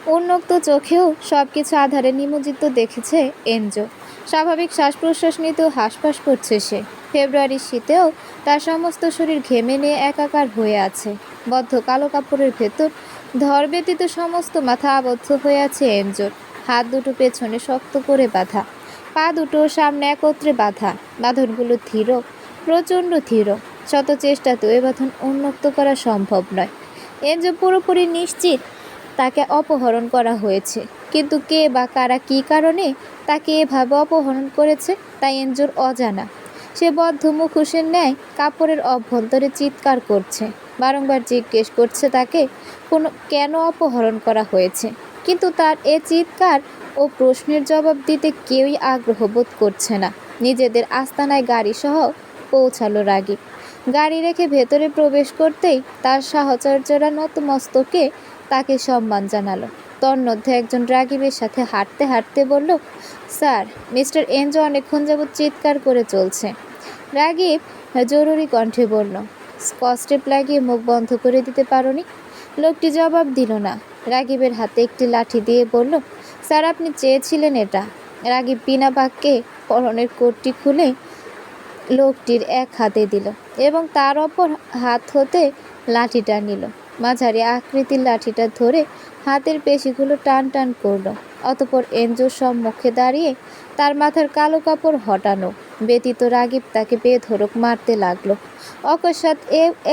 উন্মুক্ত চোখেও সবকিছু আধারে নিমজ্জিত দেখেছে এনজো। স্বাভাবিক শ্বাস প্রশ্বাস নিতেও হাঁসফাঁস করছে সে। ফেব্রুয়ারির শীতেও তার সমস্ত শরীর ঘেমে নিয়ে একাকার হয়ে আছে। বদ্ধ কালো কাপড়ের ভেতর ধর ব্যতীত সমস্ত মাথা আবদ্ধ হয়ে আছে এনজোর। হাত দুটো পেছনে শক্ত করে বাঁধা, পা দুটো সামনে একত্রে বাঁধা। বাঁধনগুলো ধীর, প্রচণ্ড ধীর। শত চেষ্টাতেও এ বাঁধন উন্মুক্ত করা সম্ভব নয়। এনজো পুরোপুরি নিশ্চিত তাকে অপহরণ করা হয়েছে, কিন্তু কে বা কারা কী কারণে তাকে এভাবে অপহরণ করেছে তা এনজোর অজানা। সে বদ্ধ মুখোশের ন্যায় কাপড়ের অভ্যন্তরে চিৎকার করছে, বারংবার জিজ্ঞেস করছে তাকে কেন অপহরণ করা হয়েছে। কিন্তু তার এ চিৎকার ও প্রশ্নের জবাব দিতে কেউই আগ্রহ বোধ করছে না। নিজেদের আস্তানায় গাড়িসহ পৌঁছালো রাগী। গাড়ি রেখে ভেতরে প্রবেশ করতেই তার সাহচর্যরা নতমস্তকে তাকে সম্মান জানালো। তন্মধ্যে একজন রাগীবের সাথে হাঁটতে হাঁটতে বলল, স্যার, মিস্টার এনজো অনেকক্ষণ যাবৎ চিৎকার করে চলছে। রাগীব জরুরি কণ্ঠে বলল, স্কচটেপ লাগিয়ে মুখ বন্ধ করে দিতে পারোনি? লোকটি জবাব দিল না। রাগীবের হাতে একটি লাঠি দিয়ে বলল, স্যার, আপনি চেয়েছিলেন এটা। রাগীব বিনা বাক্যে পরনের কোটটি খুলে লোকটির এক হাতে দিল এবং তার অপর হাত হতে লাঠিটা নিল। মাঝারি আকৃতির লাঠিটা ধরে হাতের পেশিগুলো টান টান করল। অতঃপর এনজোর সম্মুখে দাঁড়িয়ে তার মাথার কালো কাপড় হটানো ব্যতীত রাগীব তাকে বেধড়ক মারতে লাগলো। অকস্মাৎ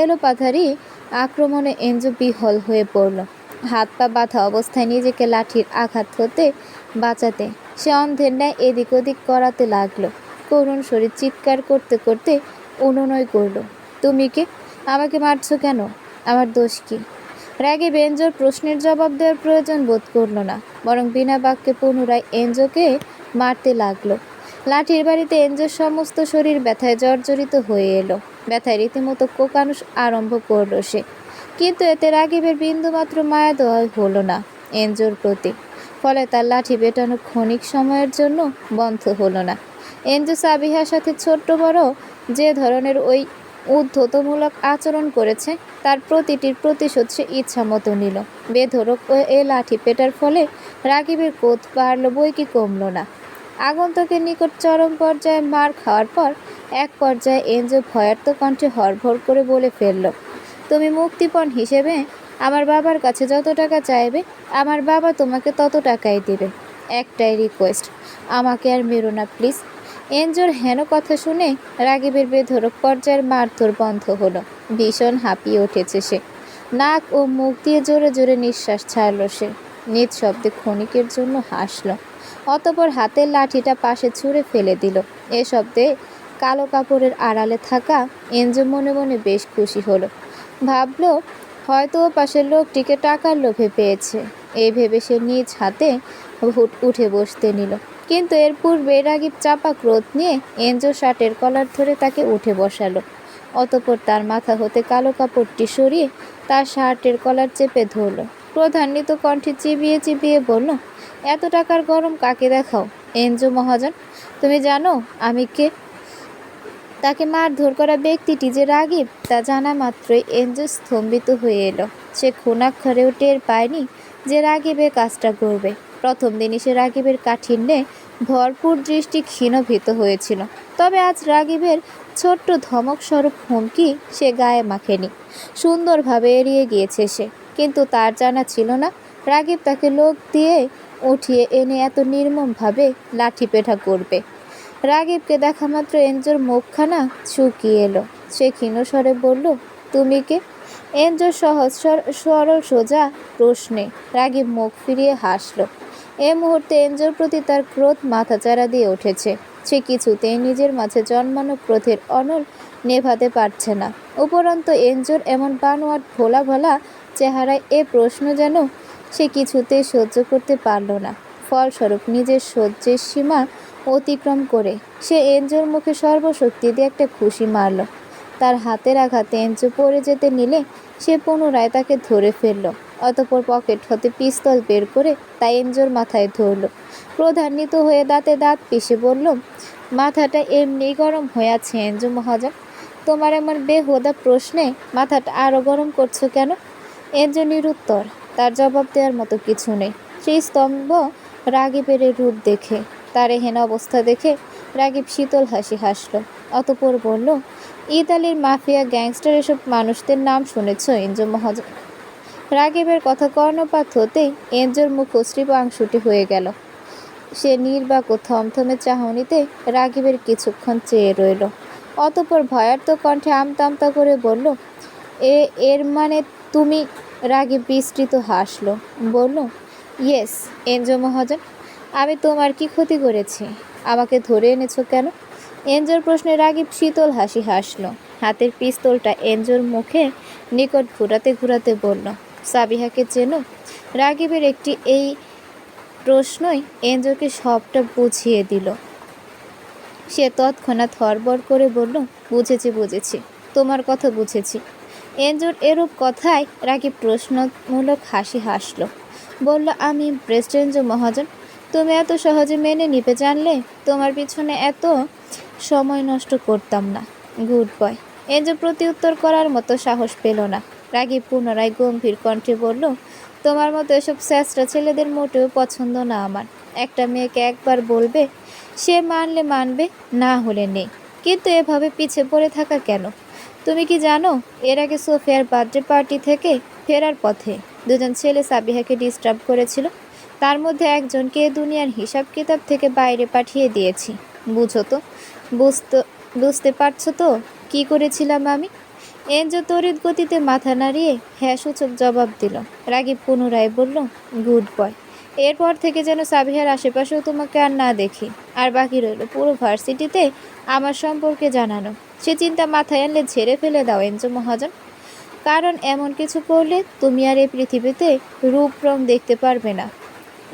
এলোপাথারি আক্রমণে এনজো বিহ্বল হয়ে পড়ল। হাত পা বাঁধা অবস্থায় নিজেকে লাঠির আঘাত হতে বাঁচাতে সে অন্ধের ন্যায় এদিক ওদিক করাতে লাগলো। করুণ শরীর চিৎকার করতে করতে অনুনয় করল, তুমি কে? আমাকে মারছো কেন? আমার দোষ কি? রাগীব এনজোর প্রশ্নের জবাব দেওয়ার প্রয়োজন বোধ করল না, বরং বিনা বাক্যে পুনরায় এনজোকে মারতে লাগলো। লাঠির বাড়িতে এনজোর সমস্ত শরীর ব্যথায় জর্জরিত হয়ে এলো। ব্যথায় রীতিমতো কোকানো আরম্ভ করল সে। কিন্তু এতে রাগীবের বিন্দুমাত্র মায়া দেওয়া হলো না এনজোর প্রতি। ফলে তার লাঠি পেটানো ক্ষণিক সময়ের জন্য বন্ধ হলো না। এনজো সাবিহার সাথে ছোট্ট বড় যে ধরনের ওই উদ্ধতমূলক আচরণ করেছে তার প্রতিটির প্রতিশোধ সে ইচ্ছা মতো নিল। বেধড়ক এ লাঠি পেটার ফলে রাগীবের ক্রোধ বাড়ল বই কি কমল না। আগন্তুকের নিকট চরম পর্যায়ে মার খাওয়ার পর এক পর্যায়ে এনজো ভয়ার্ত কণ্ঠে হরভর করে বলে ফেলল, তুমি মুক্তিপণ হিসেবে আমার বাবার কাছে যত টাকা চাইবে আমার বাবা তোমাকে তত টাকাই দেবে। একটাই রিকোয়েস্ট, আমাকে আর মেরো না প্লিজ। এনজোর হেন কথা শুনে রাগীবের বেধড়ক পর্যায়ের মারধর বন্ধ হলো। ভীষণ হাঁপিয়ে উঠেছে সে। নাক ও মুখ দিয়ে জোরে জোরে নিঃশ্বাস ছাড়ল সে। নিঃশব্দে ক্ষণিকের জন্য হাসল। অতঃপর হাতের লাঠিটা পাশে ছুঁড়ে ফেলে দিল। এ শব্দে কালো কাপড়ের আড়ালে থাকা এনজো মনে মনে বেশ খুশি হলো। ভাবল, হয়তো ও পাশের লোকটিকে টাকার লোভে পেয়েছে। এই ভেবে সে নিজ হাতে উঠে বসতে নিল। কিন্তু এর পূর্বে রাগীব চাপা ক্রোধ নিয়ে এনজো শার্টের কলার ধরে তাকে উঠে বসালো। অতঃপর তার মাথা হতে কালো কাপড়টি সরিয়ে তার শার্টের কলার চেপে ধরল। ক্রোধান্বিত কণ্ঠে চিবিয়ে চিবিয়ে বলল, এত টাকার গরম কাকে দেখাও এনজো মহাজন? তুমি জানো আমি কে? তাকে মারধর করা ব্যক্তিটি যে রাগীব তা জানা মাত্রই এনজো স্তম্ভিত হয়ে এলো। সে ক্ষুণাক্ষরেও টের পায়নি যে রাগীবে কাজটা করবে। প্রথম দিনই সে রাগীবের কাঠিন্যে ভরপুর দৃষ্টি ক্ষীণভীত হয়েছিল। তবে আজ রাগীবের ছোট্ট ধমক স্বরূপ হুমকি সে গায়ে মাখেনি। সুন্দরভাবে এড়িয়ে গিয়েছে সে। কিন্তু তার জানা ছিল না রাগীব তাকে লোক দিয়ে উঠিয়ে এনে এত নির্মমভাবে লাঠি পেটা করবে। রাগীবকে দেখা মাত্র এনজোর মুখখানা শুকিয়ে এলো। সে ক্ষীণস্বরে বলল, তুমি কে? এনজোর সহজ সরল সোজা প্রশ্নে রাগীব মুখ ফিরিয়ে হাসল। এ মুহূর্তে এনজোর প্রতি তার ক্রোধ মাথাচাড়া দিয়ে উঠেছে। সে কিছুতেই নিজের মাঝে জন্মানো ক্রোধের অনল নেভাতে পারছে না। উপরন্তু এনজোর এমন বানোয়াট ভোলা ভোলা চেহারায় এ প্রশ্ন যেন সে কিছুতেই সহ্য করতে পারল না। ফলস্বরূপ নিজের সহ্যের সীমা অতিক্রম করে সে এনজোর মুখে সর্বশক্তি দিয়ে একটা ঘুষি মারল। তার হাতের আঘাতে এনজো পড়ে যেতে নিলে সে পুনরায় তাকে ধরে ফেলল। অতঃপর পকেট হতে পিস্তল বের করে তা এনজোর মাথায় ধরল। ক্রোধান্বিত হয়ে দাঁতে দাঁত পিষে বলল, মাথাটা এমনি গরম হয়ে আছে এনজো মহাজন। তোমার এমন বেহুদা প্রশ্নে মাথাটা আরও গরম করছো কেন? এনজো নিরুত্তর। তার জবাব দেওয়ার মতো কিছু নেই। সেই স্তম্ভ রাগীবের এই রূপ দেখে, তার এহেন অবস্থা দেখে রাগীব শীতল হাসি হাসল। অতঃপর বলল, ইতালির মাফিয়া, গ্যাংস্টার এসব মানুষদের নাম শুনেছ এনজো মহাজন? রাগীবের কথা কর্ণপাত হতেই এনজোর মুখ শ্রীবাংশুটি হয়ে গেল। সে নির্বাক ও থমথমে চাহনিতে রাগীবের কিছুক্ষণ চেয়ে রইল। অতঃপর ভয়ার্ত কণ্ঠে আমতা আমতা করে বলল, এর মানে তুমি? রাগীব বিস্তৃত হাসল, বলল, ইয়েস এনজো মহাজন। আমি তোমার কি ক্ষতি করেছি? আমাকে ধরে এনেছো কেন? এনজোর প্রশ্নে রাগীব শীতল হাসি হাসল। হাতের পিস্তলটা এনজোর মুখে নিকট ঘুরাতে ঘুরাতে বলল, সাবিহাকে চেনো? রাগীবের একটি এই প্রশ্নই এনজোকে সবটা বুঝিয়ে দিল। সে তৎক্ষণাৎ হড়বড় করে বলল, বুঝেছি, তোমার কথা বুঝেছি। এনজোর এরূপ কথায় রাগীব প্রশ্নমূলক হাসি হাসল, বলল, আমি ইমপ্রেসড এনজো মহাজন। তুমি এত সহজে মেনে নিবে জানলে তোমার পিছনে এত সময় নষ্ট করতাম না। Good boy. এনজো প্রতিউত্তর করার মতো সাহস পেল না। রাগীব পুনরায় গম্ভীর কণ্ঠে বলল, তোমার মতো এসব স্যাঁচড়া ছেলেদের মোটেও পছন্দ না আমার। একটা মেয়েকে একবার বলবে, সে মানলে মানবে, না হলে নেই, কিন্তু এভাবে পিছে পড়ে থাকা কেন? তুমি কি জানো, এর আগে সোফিয়ার বার্থডে পার্টি থেকে ফেরার পথে দুজন ছেলে সাবিহাকে ডিস্টার্ব করেছিল। তার মধ্যে একজনকে দুনিয়ার হিসাব কিতাব থেকে বাইরে পাঠিয়ে দিয়েছি। বুঝো তো, বুঝতে পারছো তো কি করেছিলাম আমি? এনজো তড়িৎ গতিতে মাথা নাড়িয়ে হ্যাঁ সূচক জবাব দিল। রাগীব পুনরায় বলল, গুড বয়। এরপর থেকে যেন সাবিহার আশেপাশেও তোমাকে আর না দেখি। আর বাকি রইল পুরো ভার্সিটিতে আমার সম্পর্কে জানানো। সে চিন্তা মাথায় আনলে ঝেড়ে ফেলে দাও এনজো মহাজন, কারণ এমন কিছু করলে তুমি আর এই পৃথিবীতে রূপ রং দেখতে পারবে না।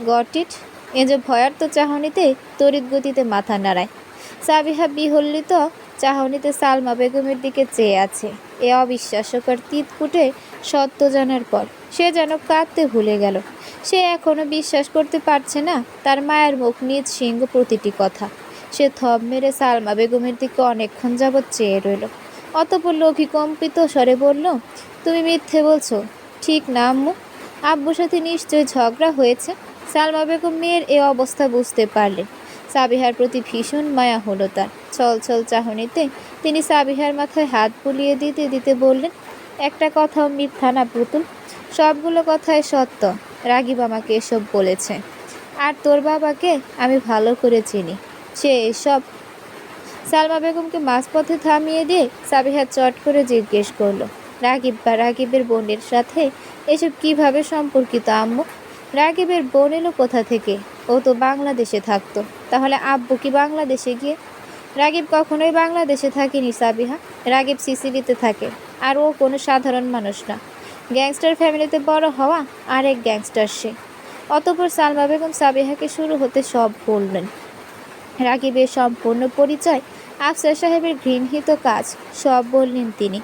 Got it? এনজো ভয়ার্ত চাহনিতে তড়িৎ গতিতে মাথা নাড়ায়। সাবিহা বিহল্লিত চাহনিতে সালমা বেগমের দিকে চেয়ে আছে। এ অবিশ্বাস্যকর তিতকুটে সত্য জানার পর সে যেন কাঁদতে ভুলে গেল। সে এখনো বিশ্বাস করতে পারছে না তার মায়ের মুখ নিজ সিংহ প্রতিটি কথা। সে থম মেরে সালমা বেগমের দিকে অনেকক্ষণ যাবৎ চেয়ে রইল। অতঃপর লঘিকম্পিত স্বরে বলল, তুমি মিথ্যে বলছো, ঠিক না আম্মু? আব্বুর সাথে নিশ্চয়ই ঝগড়া হয়েছে। সালমা বেগম মেয়ের এ অবস্থা বুঝতে পারলেন। সাবিহার প্রতি ভীষণ মায়া হলো তার। ছলছল চাহনিতে তিনি সাবিহার মাথায় হাত বুলিয়ে দিতে দিতে বললেন, একটা কথাও মিথ্যা না পুতুল, সবগুলো কথাই সত্য। রাগীব আমাকে এসব বলেছে, আর তোর বাবাকে আমি ভালো করে চিনি। সে এসব। সালমা বেগমকে মাঝপথে থামিয়ে দিয়ে সাবিহা চট করে জিজ্ঞেস করলো, রাগীব বা রাগীবের বোনের সাথে এসব কিভাবে সম্পর্কিত আম্মু? রাগীবের বোন এলো কোথা থেকে? ও তো বাংলাদেশে থাকতো। তাহলে আব্বু কি বাংলাদেশে গিয়ে? রাগীব কখনোই বাংলাদেশে থাকেনি সাবিহা। রাগীব সিসিলিতে থাকে, আর ও কোনো সাধারণ মানুষ না। গ্যাংস্টার ফ্যামিলিতে বড় হওয়া আরেক গ্যাংস্টার সে। অতঃপর সালমা বেগম সাবিহাকে শুরু হতে সব বললেন। রাগীবের সম্পূর্ণ পরিচয়, আফসার সাহেবের ঘৃণিত কাজ, সব বললেন তিনি।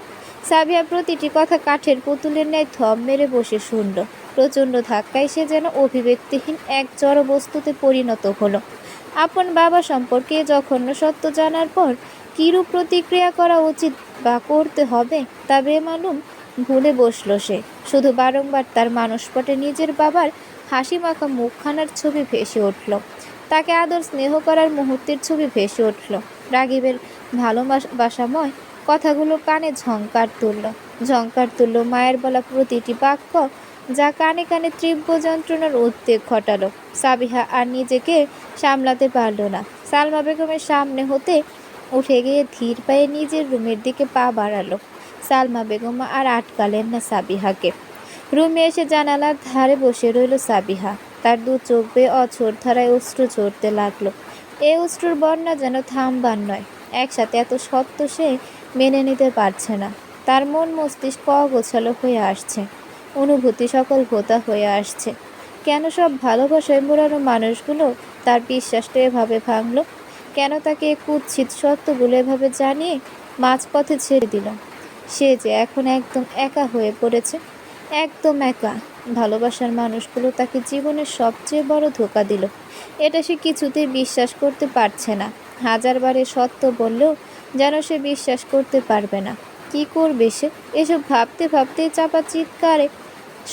সাবিহা প্রতিটি কথা কাঠের পুতুলের ন্যায় থম মেরে বসে শুনল। প্রচণ্ড ধাক্কায় সে যেন অভিব্যক্তিহীন এক জড় বস্তুতে পরিণত হলো। আপন বাবা সম্পর্কে জঘন্য সত্য জানার পর কিরূপ প্রতিক্রিয়া করা উচিত বা করতে হবে তা বেমালুম ভুলে বসল সে। শুধু বারংবার তার মানসপটে নিজের বাবার হাসি মাখা মুখখানার ছবি ভেসে উঠল। তাকে আদর স্নেহ করার মুহূর্তের ছবি ভেসে উঠল। রাগীবের ভালোবাসাময় কথাগুলো কানে ঝংকার তুলল মায়ের বলা প্রতিটি বাক্য, যা কানে কানে তীব্র যন্ত্রণার উদ্বেগ ঘটালো। সাবিহা আর নিজেকে সামলাতে পারল না। সালমা বেগমের সামনে হতে উঠে গিয়ে ধীর পায়ে নিজের রুমের দিকে পা বাড়ালো। সালমা বেগম আর আটকালেন না সাবিহাকে। রুমে এসে জানালার ধারে বসে রইল সাবিহা। তার দু চোখ বেয়ে অঝোর ধারায় অশ্রু ঝরতে লাগলো। এই অশ্রুর বন্যা যেন থামবার নয়। একসাথে এত সত্য সে মেনে নিতে পারছে না। তার মন মস্তিষ্ক অগোছালো হয়ে আসছে, অনুভূতি সকল ভোতা হয়ে আসছে। কেন সব ভালোবাসায় মোড়ানো মানুষগুলো তার বিশ্বাসটা এভাবে ভাঙল? কেন তাকে কুৎসিত সত্যগুলো এভাবে জানিয়ে মাঝপথে ছেড়ে দিল? সে যে এখন একদম একা হয়ে পড়েছে, একদম একা। ভালোবাসার মানুষগুলো তাকে জীবনের সবচেয়ে বড় ধোঁকা দিল। এটা সে কিছুতেই বিশ্বাস করতে পারছে না। হাজারবারে সত্য বললেও যেন সে বিশ্বাস করতে পারবে না। কি করবে সে? এসব ভাবতে ভাবতেই চাপা চিৎকারে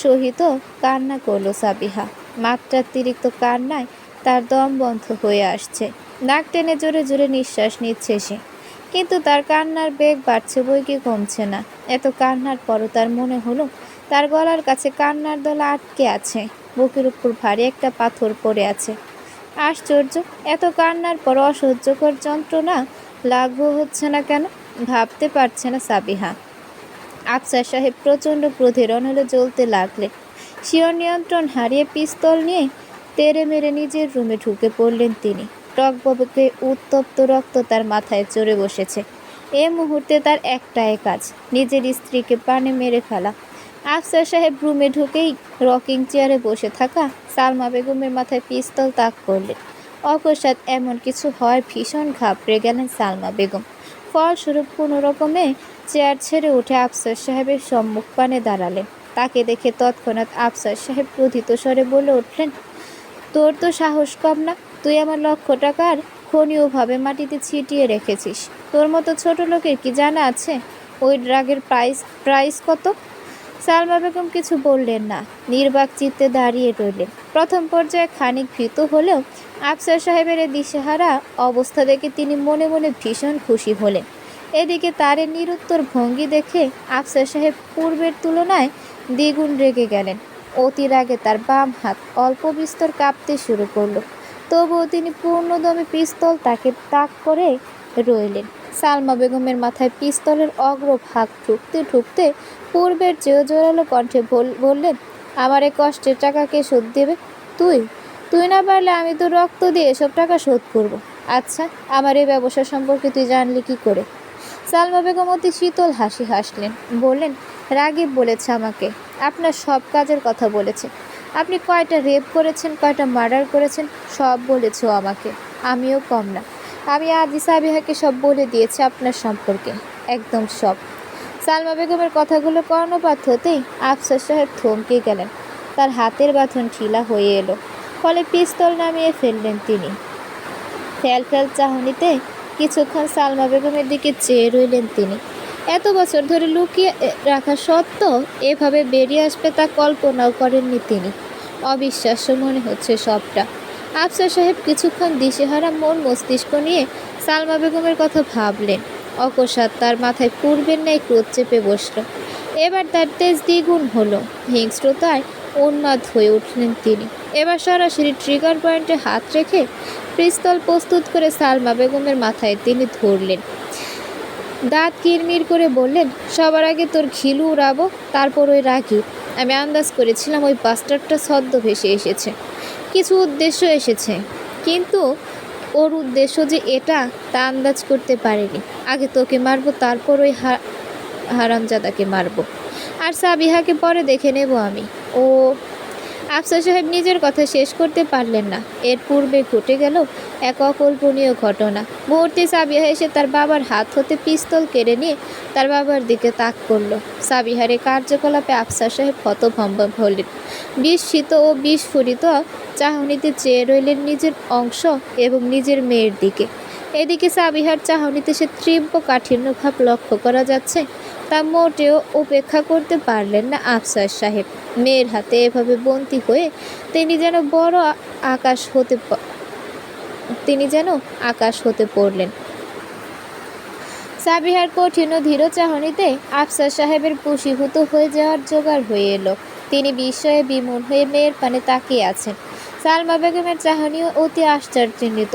সহিত কান্না করলো সাবিহা। মাত্রাতিরিক্ত কান্নায় তার দম বন্ধ হয়ে আসছে। নাক টেনে জোরে জোরে নিঃশ্বাস নিচ্ছে সে, কিন্তু তার কান্নার বেগ বাড়ছে বই কি কমছে না। এত কান্নার পরও তার মনে হলো তার গলার কাছে কান্নার দলা আটকে আছে, বুকের উপর ভারী একটা পাথর পড়ে আছে। আশ্চর্য, এত কান্নার পর অসহ্যকর যন্ত্রণা লাঘব হচ্ছে না কেন, ভাবতে পারছে না সাবিহা। আফসার সাহেব প্রচণ্ড ক্রোধে রণলে জ্বলতে লাগলেন। স্বীয় নিয়ন্ত্রণ হারিয়ে পিস্তল নিয়ে তেড়ে মেরে নিজের রুমে ঢুকে পড়লেন তিনি। টকবকে উত্তপ্ত রক্ত তার মাথায় চড়ে বসেছে। এ মুহূর্তে তার একটাই কাজ, নিজের স্ত্রীকে প্রাণে মেরে ফেলা। আফসার সাহেব রুমে ঢুকেই রকিং চেয়ারে বসে থাকা সালমা বেগমের মাথায় পিস্তল তাক করলেন। অকস্মাৎ এমন কিছু হয় ভীষণ ঘাবড়ে গেলেন সালমা বেগম। ফলস্বরূপ কোনো রকমে চেয়ার ছেড়ে উঠে আফসার সাহেবের সম্মুখপানে দাঁড়ালেন। তাকে দেখে তৎক্ষণাৎ আফসার সাহেব ক্রোধিত স্বরে বলে উঠলেন, তোর তো সাহস কম না, তুই আমার লক্ষ টাকার খনীয়ভাবে মাটিতে ছিটিয়ে রেখেছিস। তোর মতো ছোট লোকের কি জানা আছে ওই ড্রাগের প্রাইস কত? সালমা বেগম কিছু বললেন না, নির্বাক চিত্তে দাঁড়িয়ে রইলেন। প্রথম পর্যায়ে খানিক ভীত হলেও আফসার সাহেবের দিশেহারা অবস্থা দেখে তিনি মনে মনে ভীষণ খুশি হলেন। এদিকে তার নিরুত্তর ভঙ্গি দেখে আফসার সাহেব পূর্বের তুলনায় দ্বিগুণ রেগে গেলেন। অতি রাগে তার বাম হাত অল্প বিস্তর কাঁপতে শুরু করলো। তবুও তিনি পূর্ণদমে পিস্তল তাকে তাক করে রইলেন। সালমা বেগমের মাথায় পিস্তলের অগ্রভাগ ঠুকতে ঠুকতে পূর্বের চেয়েও জোরালো কণ্ঠে বললেন, আমার এ কষ্টের টাকা কে শোধ দেবে? তুই তুই না পারলে আমি তো রক্ত দিয়ে এসব টাকা শোধ করব। আচ্ছা, আমার এই ব্যবসা সম্পর্কে তুই জানলি কি করে? সালমা বেগম অতি শীতল হাসি হাসলেন, বললেন, রাগিব বলেছে আমাকে, আপনার সব কাজের কথা বলেছে। আপনি কয়টা রেপ করেছেন, কয়টা মার্ডার করেছেন, সব বলেছ আমাকে। আমিও কম না, আমি আদি সাবিহাকে সব বলে দিয়েছি আপনার সম্পর্কে, একদম সব। সালমা বেগমের কথাগুলো কর্ণপাত হতেই আফসার সাহেব থমকে গেলেন। তার হাতের বাঁধন ঢিলা হয়ে এলো, ফলে পিস্তল নামিয়ে ফেললেন তিনি। ফেল চাহনিতে কিছুক্ষণ সালমা বেগমের দিকে চেয়ে রইলেন তিনি। এত বছর ধরে লুকিয়ে রাখা সত্ত্বেও এভাবে বেরিয়ে আসবে তা কল্পনাও করেননি তিনি। অবিশ্বাস্য মনে হচ্ছে সবটা। আফসার সাহেব কিছুক্ষণ দিশেহারা মন মস্তিষ্ক নিয়ে সালমা বেগমের কথা ভাবলেন। অকস্মাৎ তার মাথায় পূর্বের ন্যায় ক্রোধ চেপে বসল। এবার তার তেজ দ্বিগুণ হলো। হিংস্রতায় উন্মাদ হয়ে উঠলেন তিনি। এবার সরাসরি ট্রিগার পয়েন্টে হাত রেখে পিস্তল প্রস্তুত করে সালমা বেগমের মাথায় তিনি ধরলেন। দাঁত কিরমির করে বললেন, সবার আগে তোর ঘিলু উড়াবো, তারপর ওই রাগিব। আমি আন্দাজ করেছিলাম ওই বাস্টারটা ছদ্ম ভেসে এসেছে, কিছু উদ্দেশ্য এসেছে, কিন্তু ওর উদ্দেশ্য যে এটা তা আন্দাজ করতে পারিনি। আগে তোকে মারবো, তারপর ওই হারামজাদাকে মারবো, আর সাবিহাকে পরে দেখে নেব আমি। ও আফসার সাহেব নিজের কথা শেষ করতে পারলেন না। এর পূর্বে ঘটে গেল এক অকল্পনীয় ঘটনা। মুহূর্তে সাবিহা এসে তার বাবার হাত হতে পিস্তল কেড়ে নিয়ে তার বাবার দিকে তাক করল। সাবিহার এই কার্যকলাপে আফসার সাহেব হতভম্ব হলেন। বিস্মিত ও বিস্ফোরিত চাহনিতে চেয়ে রইলেন নিজের অংশ এবং নিজের মেয়ের দিকে। এদিকে সাবিহার চাহনিতে সে তীব্র কাঠিন্য ভাব লক্ষ্য করা যাচ্ছে, তা মোটেও উপেক্ষা করতে পারলেন না আফসার সাহেব। মেয়ের হাতে এভাবে বন্দী হয়ে তিনি যেন আকাশ হতে পড়লেন। সাবিহার কঠিন ও ধীর চাহনিতে আফসার সাহেবের বশীভূত হয়ে যাওয়ার জোগাড় হয়ে এলো। তিনি বিস্ময়ে বিমূঢ় হয়ে মেয়ের পানে তাকিয়ে আছেন। সালমা বেগমের চাহনিও অতি আশ্চর্যান্বিত,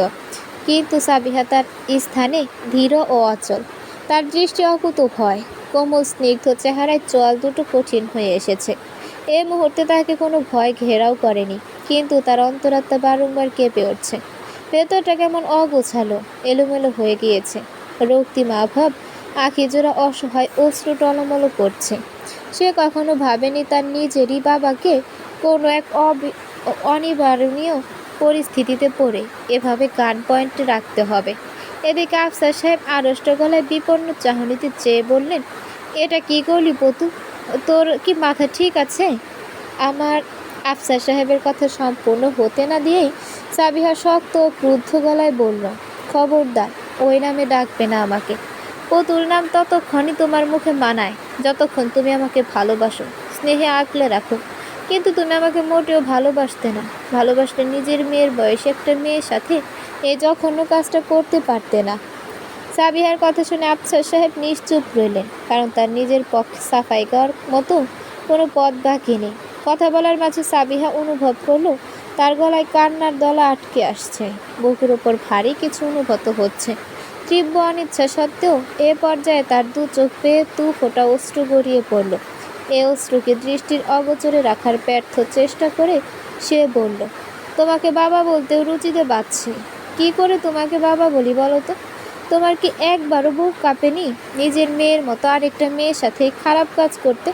কিন্তু সাবিহা তার স্থানে ধীর ও অচল। তার দৃষ্টি অকুত ভয়। কোমল স্নিগ্ধ চেহারায় চোয়াল দুটো কঠিন হয়ে এসেছে। এই মুহূর্তে তাকে কোনো ভয় ঘেরাও করেনি, কিন্তু তার অন্তরাত্মা বারংবার কেঁপে উঠছে। ভেতরটা কেমন অগোছালো, এলোমেলো হয়ে গিয়েছে। রক্তিমা ভাব, আঁখি জোড়া অসহায় অশ্রু টলমল করছে। সে কখনো ভাবেনি তার নিজেরই বাবাকে কোনো এক অনিবারণীয় পরিস্থিতিতে পড়ে এভাবে গান পয়েন্টে রাখতে হবে। এদিকে আফসার সাহেব আড়ষ্ট গলায় বিপন্ন চাহনিতে চেয়ে বললেন, এটা কি করলি পতু? তোর কি মাথা ঠিক আছে? আমার আফসার সাহেবের কথা সম্পূর্ণ হতে না দিয়েই সাবিহা শক্ত ও ক্রুদ্ধ গলায় বলল, খবরদার ওই নামে ডাকবে না আমাকে। পতুর নাম ততক্ষণই তোমার মুখে মানায় যতক্ষণ তুমি আমাকে ভালোবাসো, স্নেহে আঁকলে রাখো, কিন্তু তুমি আমাকে মোটেও ভালোবাসতে না। ভালোবাসলে নিজের মেয়ের বয়সে একটা মেয়ের সাথে এই জঘন্য কাজটা করতে পারতে না। সাবিহার কথা শুনে আফসার সাহেব নিশ্চুপ রইলেন, কারণ তার নিজের পক্ষে সাফাই গাওয়ার মতো কোনো পথ বাকি নেই। কথা বলার মাঝে সাবিহা অনুভব করলো তার গলায় কান্নার দলা আটকে আসছে, বুকের ওপর ভারী কিছু অনুভূত হচ্ছে। তীব্র অনিচ্ছা সত্ত্বেও এ পর্যায়ে তার দু চোখ বেয়ে দু ফোঁটা অশ্রু গড়িয়ে পড়ল। এ অশ্রুকে দৃষ্টির অগোচরে রাখার ব্যর্থ চেষ্টা করে সে বলল, তোমাকে বাবা বলতেও রুচিতে পাচ্ছে। কি করে তোমাকে বাবা বলি বলো তো? তোমার কি একবারও বুক কাঁপেনি নিজের মেয়ের মতো আরেকটা মেয়ের সাথে খারাপ কাজ করতে?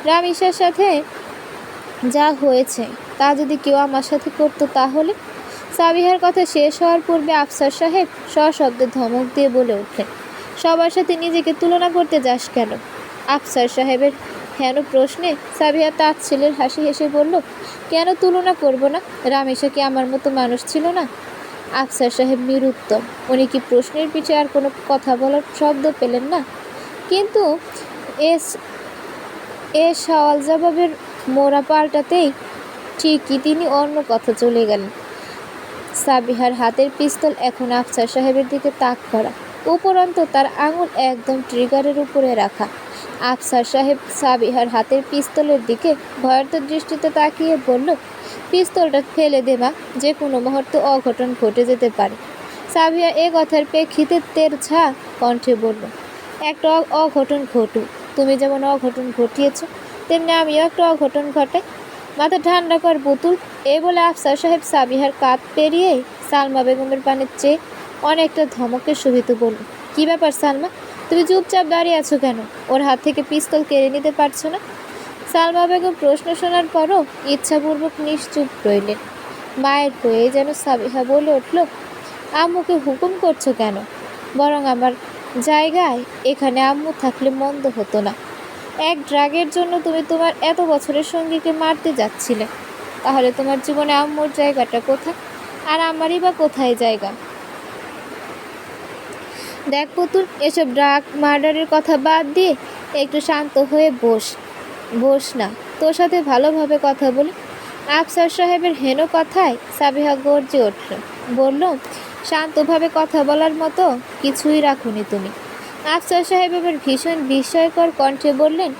রামিসার সাথে যা হয়েছে তা যদি কেউ আমার সাথে করতো তাহলে? সাবিহার কথা শেষ হওয়ার পূর্বে আফসার সাহেব সশব্দে ধমক দিয়ে বলে উঠলেন, সবার সাথে নিজেকে তুলনা করতে যাস কেন? আফসার সাহেবের হেন প্রশ্নে সাবিহা তাচ্ছিলের হাসি হেসে বলল, কেন তুলনা করব না? রামেশা কি আমার মতো মানুষ ছিল না? আফসার সাহেব নিরুত্তর। উনি কি প্রশ্নের পিছে আর কোনো কথা বলার শব্দ পেলেন না? কিন্তু এস এ সওয়াল জবাবের মোড়া পাল্টাতেই ঠিকই তিনি অন্য কথা চলে গেলেন। সাবিহার হাতের পিস্তল এখন আফসার সাহেবের দিকে তাক করা, উপরন্ত তার আঙুল একদম ট্রিগারের উপরে রাখা। আফসার সাহেব সাবিহার হাতের পিস্তলের দিকে ভয়ার্থ দৃষ্টিতে তাকিয়ে বলল, পিস্তলটা ফেলে দে মা, যে কোনো মুহূর্তে অঘটন ঘটে যেতে পারে। সাবিহা এ কথার প্রেক্ষিতে তেরছা কণ্ঠে বলল, একটা অঘটন ঘটুক। তুমি যেমন অঘটন ঘটিয়েছ, তেমনি আমিও একটা অঘটন ঘটাই। মাথা ঠান্ডা কর পুতুল। এই বলে আফসার সাহেব সাবিহার কাঁধ পেরিয়ে সালমা বেগমের পানের চেয়ে অনেকটা ধমকের সহিত বলল, কী ব্যাপার সালমা, তুমি চুপচাপ দাঁড়িয়ে আছো কেন? ওর হাত থেকে পিস্তল কেড়ে নিতে পারছো না? সালমা বেগম প্রশ্ন শোনার পরও ইচ্ছাপূর্বক নিশ্চুপ রইলেন। মায়ের হয়ে যেন সাবিহা বলে উঠল, আম্মুকে হুকুম করছো কেন? বরং আমার জায়গায় এখানে আম্মু থাকলে মন্দ হতো না। এক ড্রাগের জন্য তুমি তোমার এত বছরের সঙ্গীকে মারতে যাচ্ছিলে। তাহলে তোমার জীবনে আম্মুর জায়গাটা কোথায়? আর আমারই বা কোথায় জায়গা? দেখ পুতুল, এসব ড্রাগ মার্ডারের কথা বাদ দিয়ে একটু শান্ত হয়ে বস না, তোর সাথে ভালোভাবে কথা বলি। আফসার সাহেবের হেন কথায় সাবিহা গর্জে উঠল, বলল, শান্তভাবে কথা বলার মতো কিছুই রাখুনি তুমি। আফসার সাহেব এবার ভীষণ বিস্ময়কর কণ্ঠে বললেন,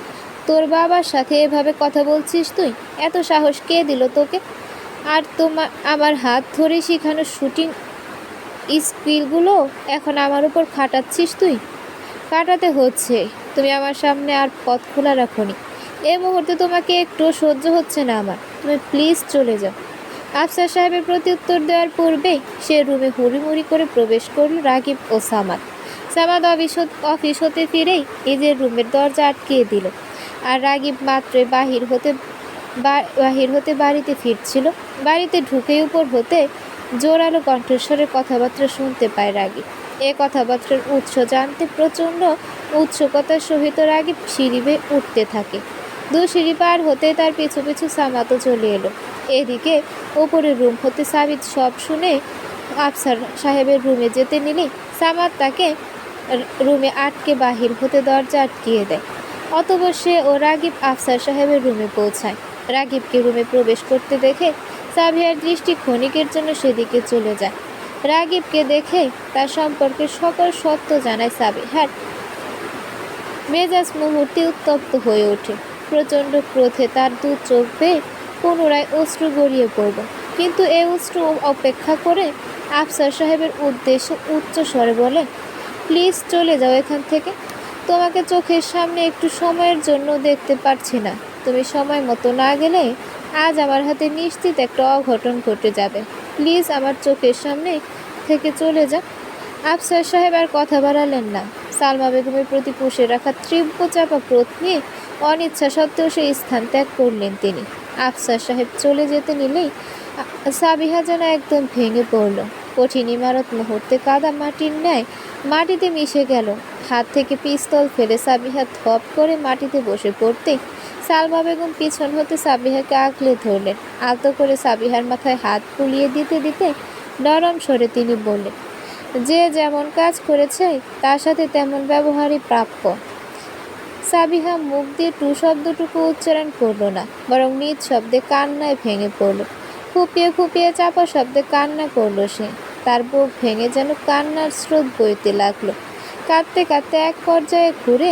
তোর বাবার সাথে এভাবে কথা বলছিস তুই? এত সাহস কে দিল তোকে? আর আমার হাত ধরে শেখানো শুটিং স্কিলগুলো এখন আমার উপর খাটাচ্ছিস তুই? কাটাতে হচ্ছে। তুমি আমার সামনে আর পথ খোলা রাখোনি। এই মুহূর্তে তোমাকে একটু সহ্য হচ্ছে না আমার। তুমি প্লিজ চলে যাও। আফসার সাহেবের প্রতি উত্তর দেওয়ার পূর্বেই সে রুমে হুড়িমুড়ি করে প্রবেশ করল রাগিব ও সামাদ। সামাদ অফিস হতে ফিরেই নিজের রুমের দরজা আটকিয়ে দিল। আর রাগিব মাত্রই বাহির হতে বাড়িতে ফিরছিল। বাড়িতে ঢুকেই উপর হতে জোরালো কণ্ঠস্বরের কথাবার্তা শুনতে পায় রাগিব। এ কথাবার্তার উৎস জানতে প্রচণ্ড উৎসুকতার সহিত রাগিব সিঁড়ি বেয়ে উঠতে থাকে। দু সিঁড়ি পার হতে তার পিছু পিছু সামাদও চলে এলো। এদিকে ওপরের রুম হতে সাবিত সব শুনে আফসার সাহেবের রুমে যেতে নিলেই সামাদ তাকে রুমে আটকে বাহির হতে দরজা আটকিয়ে দেয়। অতঃপর সে ও রাগিব আফসার সাহেবের রুমে পৌঁছায়। রাগিবকে রুমে প্রবেশ করতে দেখে সাবিহার দৃষ্টি ক্ষণিকের জন্য সেদিকে চলে যায়। রাগিবকে দেখে তার সম্পর্কে সকল সত্য জানায় সাবিহার মেজাজ মুহূর্তে উত্তপ্ত হয়ে ওঠে। প্রচণ্ড ক্রোধে তার দু চোখ বেয়ে পুনরায় অশ্রু গড়িয়ে পড়ল। কিন্তু এ অশ্রু অপেক্ষা করে আফসার সাহেবের উদ্দেশ্যে উচ্চ স্বরে বলে, প্লিজ চলে যাও এখান থেকে। তোমাকে চোখের সামনে একটু সময়ের জন্য দেখতে পারছি না। তুমি সময় মতো না গেলে আজ আমার হাতে নিশ্চিত একটা অঘটন ঘটে যাবে। প্লিজ আমার চোখের সামনে থেকে চলে যাও। আফসার সাহেব আর কথা বাড়ালেন না। সালমা বেগমের প্রতি পুষে রাখা তীব্র চাপা ক্রোধ নিয়ে অনিচ্ছা সত্ত্বেও সেই স্থান ত্যাগ করলেন তিনি। আফসার সাহেব চলে যেতে নিলেই সাবিহা যেন একদম ভেঙে পড়ল। কঠিন ইমারত মুহূর্তে কাদা মাটির ন্যায় মাটিতে মিশে গেল। হাত থেকে পিস্তল ফেলে সাবিহা ধপ করে মাটিতে বসে পড়তে সালমা বেগম পিছন হতে সাবিহাকে আগলে ধরলেন। আলতো করে সাবিহার মাথায় হাত বুলিয়ে দিতে দিতে নরম স্বরে তিনি বললেন, যে যেমন কাজ করেছে তার সাথে তেমন ব্যবহারই প্রাপ্য। সাবিহা মুখ দিয়ে টু শব্দটুকু উচ্চারণ করলো না, বরং নিজ শব্দে কান্নায় ভেঙে পড়ল। ফুপিয়ে ফুপিয়ে চাপা শব্দে কান্না করলো সে। তার বুক ভেঙে যেন কান্নার স্রোত বইতে লাগলো। কাঁদতে কাঁদতে এক পর্যায়ে ঘুরে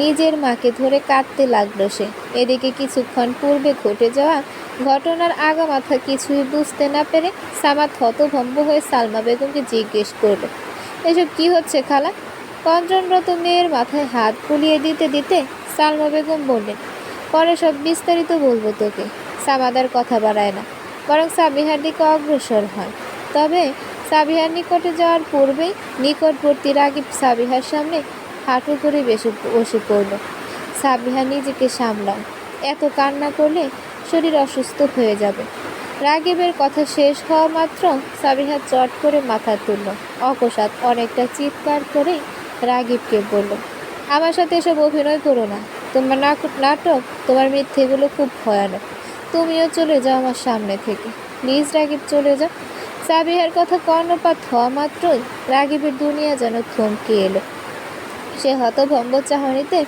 নিজের মাকে ধরে কাঁদতে লাগলো সে। এদিকে কিছুক্ষণ পূর্বে ঘটে যাওয়া ঘটনার আগামাথা কিছুই বুঝতে না পেরে সামাদ হতভম্ব হয়ে সালমা বেগমকে জিজ্ঞেস করলো, এসব কি হচ্ছে খালা? কঞ্চনরত মেয়ের মাথায় হাত বুলিয়ে দিতে দিতে সালমা বেগম বললেন, পরে সব বিস্তারিত বলবো তোকে। সামাদ আর কথা বাড়ায় না, বরং সাবিহার দিকে অগ্রসর হয়। তবে সাবিহার নিকটে যাওয়ার পূর্বেই নিকটবর্তী রাগিব সাবিহার সামনে হাঁটু করে বসে পড়ল। সাবিহা নিজেকে সামলাও, এত কান্না করলে শরীর অসুস্থ হয়ে যাবে। রাগিবের কথা শেষ হওয়া মাত্র সাবিহা চট করে মাথা তুলল। অকস্মাৎ অনেকটা চিৎকার করে রাগিবকে বলল, আমার সাথে এসব অভিনয় করো না। তোমার নাটক, তোমার মিথ্যেগুলো খুব ভয়ানক। তুমিও চলে যাও আমার সামনে থেকে, প্লিজ রাগিব, চলে যাও। সাবিহার কথা কর্ণপাত হওয়া মাত্রই রাগিবের দুনিয়া যেন থমকে এলো। সে হতভম্ব চাহনিতে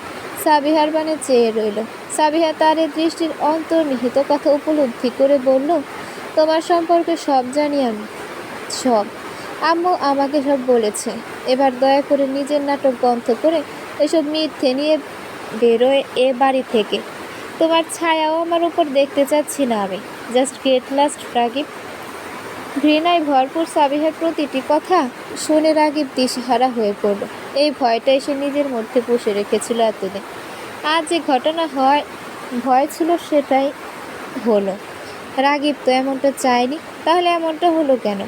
সাবিহার বানে চেয়ে রইল। সাবিহা তার এই দৃষ্টির অন্তর্নিহিত কথা উপলব্ধি করে বলল, তোমার সম্পর্কে সব জানি আমি, সব। আম্মু আমাকে সব বলেছে। এবার দয়া করে নিজের নাটক বন্ধ করে এসব মিথ্যে নিয়ে বেরোয় এ বাড়ি থেকে। তোমার ছায়াও আমার উপর দেখতে চাচ্ছি না আমি। Just get lost Ragib. ঘৃণায় ভরপুর সাবিহার প্রতিটি কথা শুনে রাগিব দিশেহারা হয়ে পড়ল। এই ভয়টাই সে নিজের মধ্যে পুষে রেখেছিল এতদিন। আজ যে ঘটনা হয় ভয় ছিল সেটাই হলো। রাগিব তো এমনটা চায়নি, তাহলে এমনটা হলো কেন?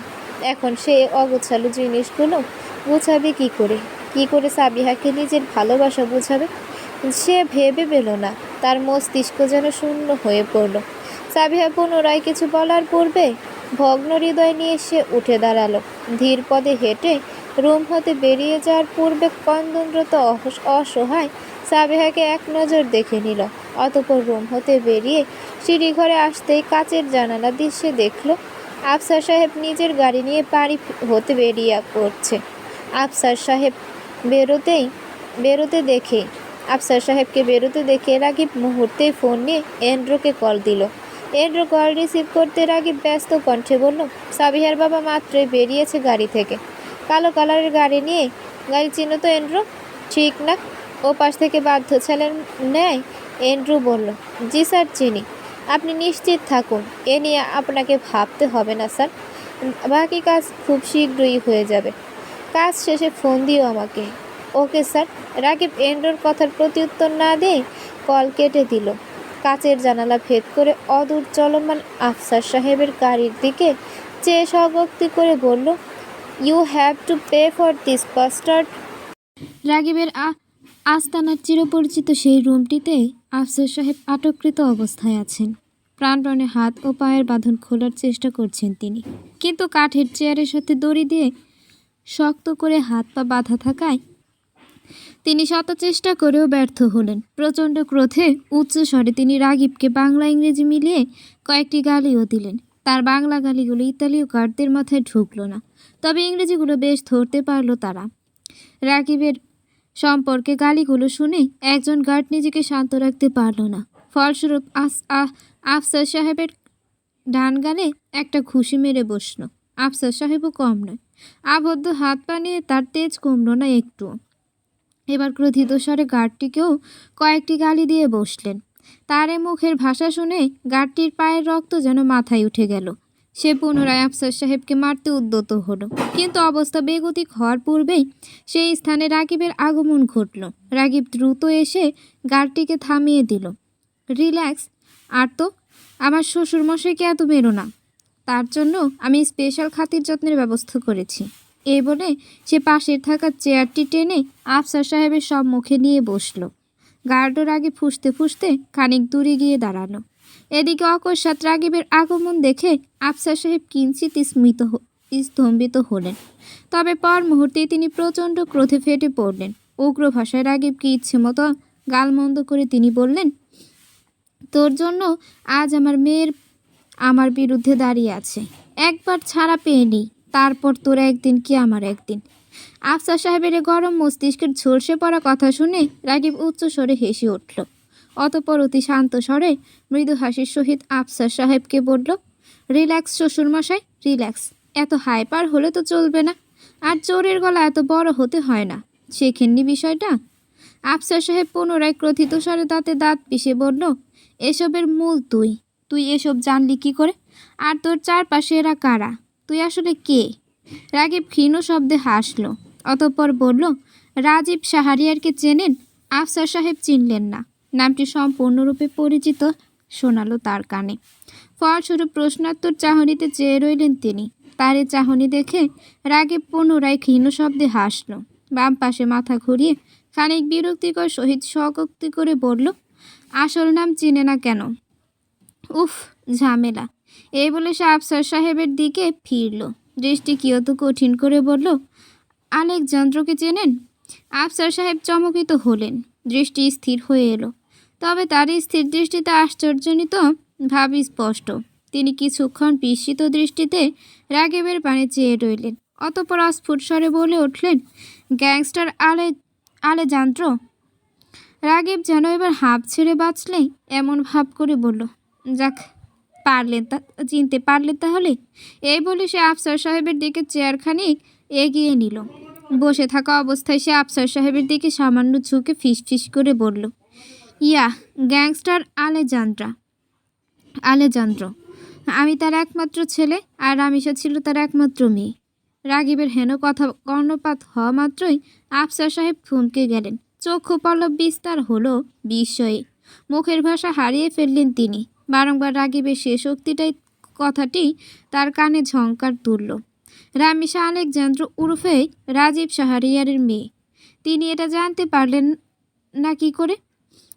এখন সে অগোছালো জিনিসগুলো গুছাবে কি করে? কি করে সাবিহাকে নিজের ভালোবাসা বুঝাবে? সে ভেবে পেল না। তার মস্তিষ্ক যেন শূন্য হয়ে পড়ল। সাবিহা পুনরায় কিছু বলার পূর্বে ভগ্ন হৃদয় নিয়ে সে উঠে দাঁড়ালো। ধীর পদে হেঁটে রুম হতে বেরিয়ে যাওয়ার পূর্বে ক্রন্দনরত অসহায় সাবিহাকে এক নজর দেখে নিল। অতঃপর রুম হতে বেরিয়ে সিঁড়িঘরে আসতেই কাচের জানালা দিয়ে সে দেখল আফসার সাহেব নিজের গাড়ি নিয়ে বাড়ি হতে বেরিয়ে পড়ছে। আফসার সাহেবকে বেরোতে দেখে রাগিব মুহূর্তেই ফোন নিয়ে এন্ড্রোকে কল দিল। এন্ড্রো কল রিসিভ করতে রাগিব ব্যস্ত কণ্ঠে বলল, সাবিহার বাবা মাত্রই বেরিয়েছে গাড়ি থেকে। কালো কালারের গাড়ি নিয়ে। গাড়ি চিনো তো এন্ড্রো? ঠিক না? ও পাশ থেকে বাধ্য ছেলের ন্যায় এন্ড্রু বলল, জি স্যার চিনি। আপনি নিশ্চিত থাকুন, এ নিয়ে আপনাকে ভাবতে হবে না স্যার। বাকি কাজ খুব শীঘ্রই হয়ে যাবে। কাজ শেষে ফোন দিও আমাকে। Okay sir. রাগিব এন্ড্রোর কথার প্রত্যুত্তর না দিয়ে কল কেটে দিল। কাচের জানালা ভেদ করে অদূর চলমান আফসার সাহেবের গাড়ির দিকে চেয়ে স্বগক্তি করে বলল, you have to pay for this bastard. রাগিবের আস্তানার চিরপরিচিত সেই রুমটিতে আফসার সাহেব আটককৃত অবস্থায় আছেন। প্রাণপণে হাত ও পায়ের বাঁধন খোলার চেষ্টা করছেন তিনি, কিন্তু কাঠের চেয়ারের সাথে দড়ি দিয়ে শক্ত করে হাত পা বাঁধা থাকায় তিনি শত চেষ্টা করেও ব্যর্থ হলেন। প্রচণ্ড ক্রোধে উচ্চ স্বরে তিনি রাগিবকে বাংলা ইংরেজি মিলিয়ে কয়েকটি গালিও দিলেন। তার বাংলা গালিগুলো ইতালীয় গার্ডদের মাথায় ঢুকল না, তবে ইংরেজিগুলো বেশ ধরতে পারল তারা। রাগিবের সম্পর্কে গালিগুলো শুনে একজন গার্ড নিজেকে শান্ত রাখতে পারল না। ফলস্বরূপ আফসার সাহেবের ডান গালে একটা ঘুষি মেরে বসল। আফসার সাহেবও কম নয়, আবদ্ধ হাত পা নিয়ে তার তেজ কমল না একটু। এবার ক্রোধিত স্বরে গার্ডটিকেও কয়েকটি গালি দিয়ে বসলেন। তার এ মুখের ভাষা শুনে গার্ডটির পায়ের রক্ত যেন মাথায় উঠে গেল। সে পুনরায় আফসার সাহেবকে মারতে উদ্যত হলো, কিন্তু অবস্থা বেগতিক হওয়ার পূর্বেই সেই স্থানে রাগিবের আগমন ঘটল। রাগিব দ্রুত এসে গার্ডটিকে থামিয়ে দিল। রিল্যাক্স। আর তো আমার শ্বশুরমশাইকে এত মেরো না, তার জন্য আমি স্পেশাল খাতির যত্নের ব্যবস্থা করেছি। এই বলে সে পাশের থাকা চেয়ারটি টেনে আফসার সাহেবের সম্মুখে নিয়ে বসল। গার্ডও রাগে ফুঁসতে ফুঁসতে খানিক দূরে গিয়ে দাঁড়ালো। এদিকে অকস্মাৎ রাগিবের আগমন দেখে আফসার সাহেব কিঞ্চিত স্তম্ভিত হলেন, তবে পর মুহূর্তেই তিনি প্রচণ্ড ক্রোধে ফেটে পড়লেন। উগ্র ভাষায় রাগিবকে ইচ্ছে মতো গালমন্দ করে তিনি বললেন, তোর জন্য আজ আমার মেয়ের আমার বিরুদ্ধে দাঁড়িয়ে আছে। একবার ছাড়া পেয়ে নি, তারপর তোর একদিন কি আমার একদিন। আফসার সাহেবের এ গরম মস্তিষ্কের ঝলসে পড়া কথা শুনে রাগিব উচ্চ স্বরে হেসে উঠল। অতঃপর অতি শান্ত স্বরে মৃদু হাসির সহিত আফসার সাহেবকে বলল, রিল্যাক্স শ্বশুরমশাই, রিল্যাক্স। এত হাইপার হলে তো চলবে না, আর চোরের গলা এত বড় হতে হয় না। শেখেননি বিষয়টা? আফসার সাহেব পুনরায় ক্রোধিত স্বরে দাঁতে দাঁত পিষে বলল, এসবের মূল তুই। তুই এসব জানলি কি করে? আর তোর চারপাশে এরা কারা? তুই আসলে কে? রাগিব ক্ষীণ শব্দে হাসল। অতঃপর বলল, রাজীব শাহরিয়ারকে চেনেন? আফসার সাহেব চিনলেন না। নামটি সম্পূর্ণরূপে পরিচিত শোনালো তার কানে। ফলস্বরূপ প্রশ্নোত্তর চাহনিতে চেয়ে রইলেন তিনি। তার এ চাহনি দেখে রাগিব পুনরায় ক্ষীণ শব্দে হাসল। বাম পাশে মাথা ঘুরিয়ে খানিক বিরক্তিকর সহিত স্বকোক্তি করে বলল, আসল নাম চিনে না কেন? উফ, ঝামেলা। এই বলে সে আফসার সাহেবের দিকে ফিরল। দৃষ্টি কিয়ত কঠিন করে বলল, আলেকজান্দ্রকে চেনেন? আফসার সাহেব চমকিত হলেন। দৃষ্টি স্থির হয়ে এলো। তবে তার স্থির দৃষ্টিতে আশ্চর্যজনিত ভাব স্পষ্ট। তিনি কিছুক্ষণ বিস্মিত দৃষ্টিতে রাগিবের পানে চেয়ে রইলেন। অতঃপর অস্ফুট স্বরে বলে উঠলেন, গ্যাংস্টার আলেজান্দ্র। রাগিব যেন এবার হাঁপ ছেড়ে বাঁচলে এমন ভাব করে বলল, যাক, চিনতে পারলেন তাহলে। এই বলে সে আফসার সাহেবের দিকে চেয়ারখানি এগিয়ে নিল। বসে থাকা অবস্থায় সে আফসার সাহেবের দিকে সামান্য ঝুঁকে ফিসফিস করে বলল, ইয়া, গ্যাংস্টার আলেজান্দ্র। আমি তার একমাত্র ছেলে, আর রামিসা ছিল তার একমাত্র মেয়ে। রাগিবের হেন কথা কর্ণপাত হওয়া মাত্রই আফসার সাহেব থমকে গেলেন। চক্ষু পল্লব বিস্তার হলো বিস্ময়ে। মুখের ভাষা হারিয়ে ফেললেন তিনি। বারংবার রাগিবের শেষ কথাটি তার কানে ঝংকার তুলল। রামিসা আলেকজান্দ্র উর্ফে রাজীব শাহরিয়ারের মেয়ে। তিনি এটা জানতে পারলেন না কি করে?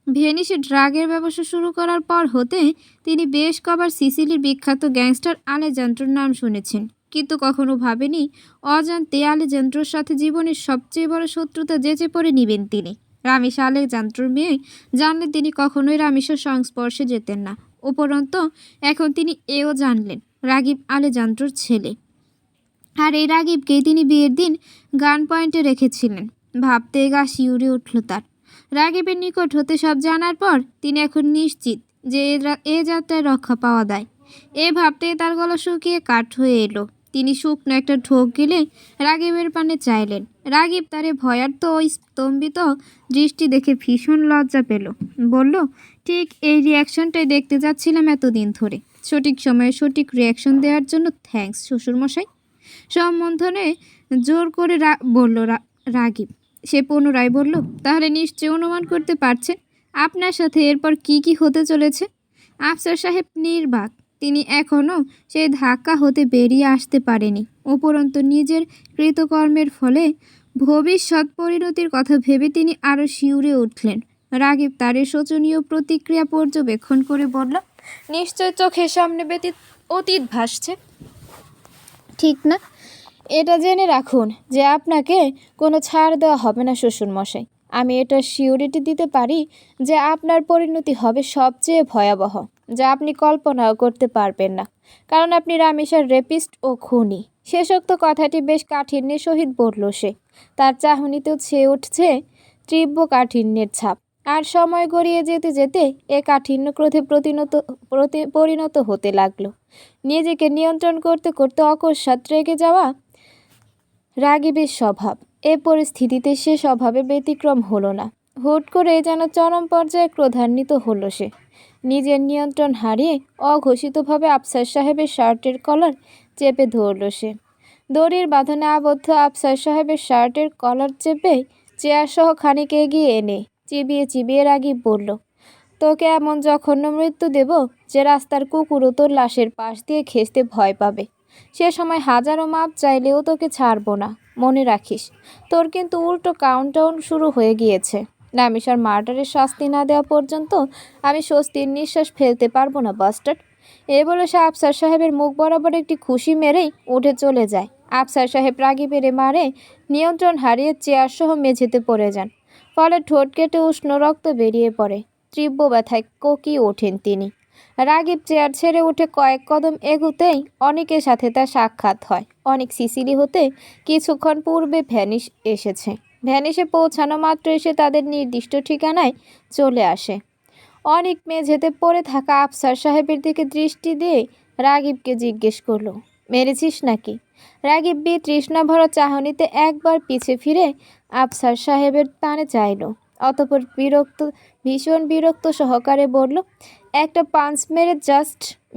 ভেনিসে ড্রাগের ব্যবসা শুরু করার পর হতে তিনি বেশ কবার সিসিলির বিখ্যাত গ্যাংস্টার আলেজান্দ্রর নাম শুনেছেন, কিন্তু কখনো ভাবেনি অজান্তে আলেজান্দ্রর সাথে জীবনের সবচেয়ে বড় শত্রুতা জেঁচে পড়ে নিবেন তিনি। রামিসা আলেজান্দ্রর মেয়ে জানলে তিনি কখনোই রামিসার সংস্পর্শে যেতেন না। উপরন্তু এখন তিনি এও জানলেন রাগিব আলেজান্দ্রর ছেলে। আর এই রাগিবকেই তিনি বিয়ের দিন গান পয়েন্টে রেখেছিলেন। ভাবতে গা শিউরে উঠল তার। রাগিবের নিকট হতে সব জানার পর তিনি এখন নিশ্চিত যে এ যাত্রায় রক্ষা পাওয়া দায়। এ ভাবতেই তার গলা শুকিয়ে কাঠ হয়ে এলো। তিনি শুকনো একটা ঢোক গিলে রাগিবের পানে চাইলেন। রাগিব তারে ভয়ার্থ ও স্তম্ভিত দৃষ্টি দেখে ভীষণ লজ্জা পেল। বলল, ঠিক এই রিয়াকশনটাই দেখতে যাচ্ছিলাম এতদিন ধরে। সঠিক সময়ে সঠিক রিয়াকশন দেওয়ার জন্য থ্যাঙ্কস শ্বশুরমশাই। সম্বোধনে জোর করে বলল রাগিব। সে পুনরায় বলল, তাহলে নিশ্চয় অনুমান করতে পারছেন আপনার সাথে এরপর কি কি হতে চলেছে। আফসার সাহেব নির্বাক। তিনি এখনও সেই ধাক্কা হতে বেরিয়ে আসতে পারেনি। উপরন্তু নিজের কৃতকর্মের ফলে ভবিষ্যৎ পরিণতির কথা ভেবে তিনি আরও শিউরে উঠলেন। রাগিব তার শোচনীয় প্রতিক্রিয়া পর্যবেক্ষণ করে বলল, নিশ্চয় চোখের সামনে অতীত ভাসছে, ঠিক না? এটা জেনে রাখুন যে আপনাকে কোনো ছাড় দেওয়া হবে না শ্বশুরমশাই। আমি এটা সিউরিটি দিতে পারি যে আপনার পরিণতি হবে সবচেয়ে ভয়াবহ, যা আপনি কল্পনাও করতে পারবেন না। কারণ আপনি রামিসার রেপিস্ট ও খুনি। শেষোক্ত কথাটি বেশ কাঠিন্যের সহিত বলল সে। তার চাহনিতেও ছেয়ে উঠছে তীব্র কাঠিন্যের ছাপ। আর সময় গড়িয়ে যেতে যেতে এ কাঠিন্য ক্রোধে পরিণত হতে লাগলো। নিজেকে নিয়ন্ত্রণ করতে করতে অকস্মাৎ রেগে যাওয়া রাগিবের স্বভাব। এ পরিস্থিতিতে সে স্বভাবে ব্যতিক্রম হলো না। হুট করে যেন চরম পর্যায়ে ক্রোধান্বিত হলো সে। নিজের নিয়ন্ত্রণ হারিয়ে অঘোষিতভাবে আফসার সাহেবের শার্টের কলার চেপে ধরল সে। দড়ির বাঁধনে আবদ্ধ আফসার সাহেবের শার্টের কলার চেপে চেয়ারসহ খানিক এগিয়ে এনে চিবিয়ে চিবিয়ে রাগিব বলল, তোকে এমন জঘন্য মৃত্যু দেব যে রাস্তার কুকুরও তোর লাশের পাশ দিয়ে ঘেঁষতে ভয় পাবে। সে সময় হাজারো মাপ চাইলেও তোকে ছাড়বো না, মনে রাখিস। তোর কিন্তু উল্টো কাউন্টডাউন শুরু হয়ে গিয়েছে। রামিসার মার্ডারের শাস্তি না দেওয়া পর্যন্ত আমি স্বস্তির নিঃশ্বাস ফেলতে পারবো না, বাস্টার্ড। এ বলে সে আফসার সাহেবের মুখ বরাবর একটি খুশি মেরেই উঠে চলে যায়। আফসার সাহেব রাগিবের মারে নিয়ন্ত্রণ হারিয়ে চেয়ারসহ মেঝেতে পড়ে যান। ফলে ঠোঁট কেটে উষ্ণ রক্ত বেরিয়ে পড়ে। তীব্র ব্যথায় কোকিয়ে ওঠেন তিনি। রাগীব চেয়ার ছেড়ে উঠে কয়েক কদম এগুতেই অনেকের সাথে তার সাক্ষাৎ হয়। অনেক সিসিলি হতে কিছুক্ষণ পূর্বে ভ্যানিশ এসেছে। ভ্যানিশে পৌঁছানো মাত্র এসে তাদের নির্দিষ্ট ঠিকানায় চলে আসে। অনেক মেঝেতে পড়ে থাকা আফসার সাহেবের দিকে দৃষ্টি দিয়ে রাগীবকে জিজ্ঞেস করলো, মেরেছিস নাকি? রাগীব তৃষ্ণা ভরা চাহনিতে একবার পিছে ফিরে আফসার সাহেবের পানে চাইল, অতঃপর ভীষণ বিরক্ত সহকারে বলল, একটা পাঞ্চ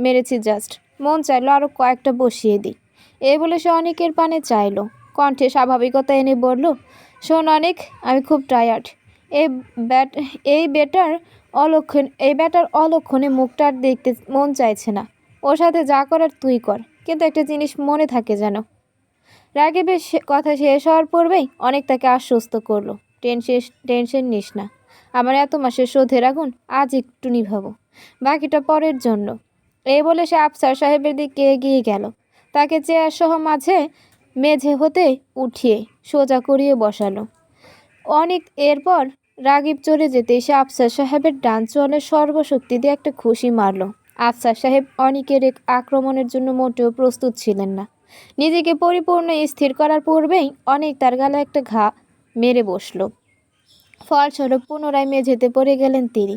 মেরেছি জাস্ট, মন চাইলো আরও কয়েকটা বসিয়ে দিই। এই বলে সে অনেকের পানে চাইলো। কণ্ঠে স্বাভাবিকতা এনে বলল, শোন অনেক, আমি খুব টায়ার্ড। এই ব্যাট এই বেটার অলক্ষণে মুখটা আর দেখতে মন চাইছে না। ওর সাথে যা করার তুই কর, কিন্তু একটা জিনিস মনে থাকে যেন। রাগীবের কথা শেষ হওয়ার পূর্বেই অনেক তাকে আশ্বস্ত করলো, টেনশন নিস না, আমার এত মাসের শোধের আগুন আজ একটু নিভাবো, বাকিটা পরের জন্য। এই বলে সে আফসার সাহেবের দিকে এগিয়ে গেল। তাকে চেয়ার সহ মেঝে হতে উঠিয়ে সোজা করিয়ে বসালো। অনেক এরপর রাগীব চলে যেতে সে আফসার সাহেবের ডান চোয়ালে সর্বশক্তি দিয়ে একটা খুশি মারল। আফসার সাহেব অনেকের এক আক্রমণের জন্য মোটেও প্রস্তুত ছিলেন না। নিজেকে পরিপূর্ণ স্থির করার পূর্বেই অনেক তার গালে একটা ঘা মেরে বসল। ফলস্বরূপ পুনরায় মেঝেতে পড়ে গেলেন তিনি।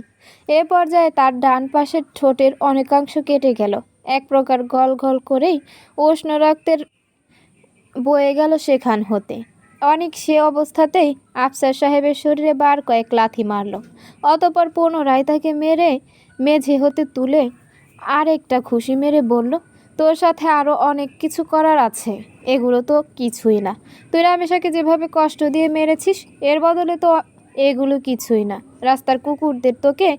এ পর্যায়ে তার ডান পাশের ঠোঁটের অনেকাংশ কেটে গেল। এক প্রকার গল গল করেই উষ্ণ রক্তের বয়ে গেল সেখান হতে। অনেক সে অবস্থাতেই আফসার সাহেবের শরীরে বার কয়েক লাথি মারল। অতঃপর পুনরায় তাকে মেঝে হতে তুলে আরেকটা খুশি মেরে বলল, তোর সাথে আরও অনেক কিছু করার আছে, এগুলো তো কিছুই না। তুই রামেশাকে যেভাবে কষ্ট দিয়ে মেরেছিস, এর বদলে তো এগুলো কিছুই না। রাস্তার কুকুরদের তোকে